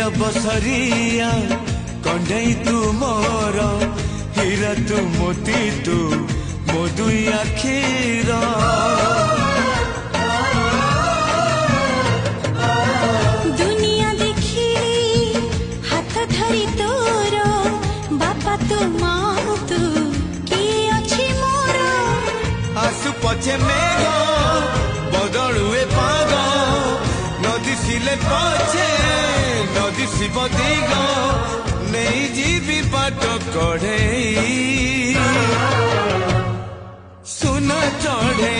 बसरिया कंडई तू मोर हीरा तू मोती तू मो दुई आखिर दुनिया देखी हाथ धरी तोर बापा तू माँ तू किए अच्छी मोर आसु पछे मेघ बदलुए पाग नदी सिले पछे नदी शिव दिग नहीं जीवी बाट कढ़े सुन चढ़े